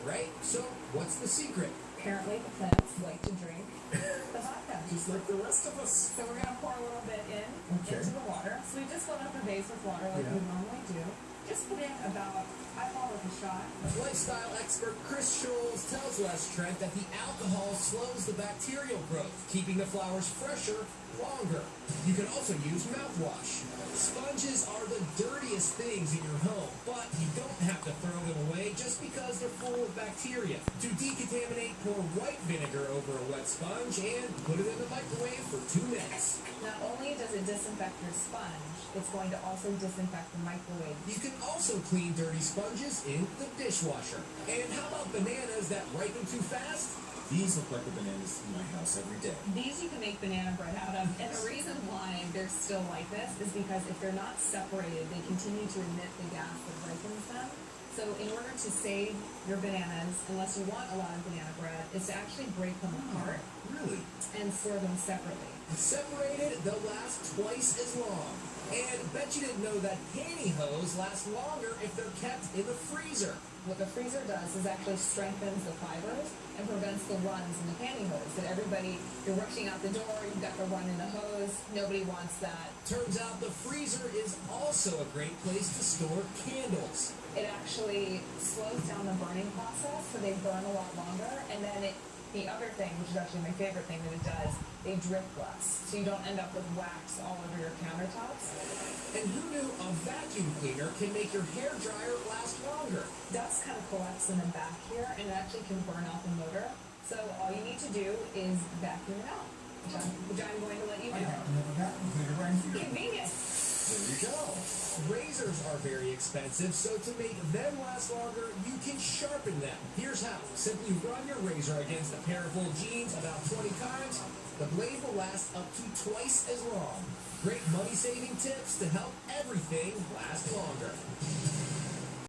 right? So, what's the secret? Apparently the plants like to drink the vodka. Just like the rest of us. So we're going to pour a little bit into the water. So we just fill up the vase with water like we normally do. Just put in about, I call it a shot. Lifestyle expert Chris Scholes tells Les Trent that the alcohol slows the bacterial growth, keeping the flowers fresher longer. You can also use mouthwash. Sponges are the dirtiest things in your home, but you don't have to throw them away just because they're full of bacteria. To decontaminate, pour white vinegar over a wet sponge and put it in the microwave for 2 minutes. Not only does it disinfect your sponge, it's going to also disinfect the microwave. You can also clean dirty sponges in the dishwasher. And how about bananas that ripen too fast? These look like the bananas in my house every day. These you can make banana bread out of. And the reason why they're still like this is because if they're not separated, they continue to emit the gas that ripens them. So in order to save your bananas, unless you want a lot of banana bread, is to actually break them apart. Really? And store them separately. Separated, they'll last twice as long. And bet you didn't know that pantyhose last longer if they're kept in the freezer. What the freezer does is actually strengthens the fibers and prevents the runs in the pantyhose. That everybody, you're rushing out the door, you've got the run in the hose, nobody wants that. Turns out the freezer is also a great place to store candles. It actually slows down the burning process, so they burn a lot longer, and then the other thing, which is actually my favorite thing that it does, they drip less, so you don't end up with wax all over your countertops. And who knew a vacuum cleaner can make your hair dryer last longer? Dust kind of collects in the back here, and it actually can burn out the motor. So all you need to do is vacuum it out, which I'm going to let you do. Convenient. There you go. Razors are very expensive, so to make them last longer, you can sharpen them. Here's how. Simply run your razor against a pair of old jeans about 20 times. The blade will last up to twice as long. Great money-saving tips to help everything last longer.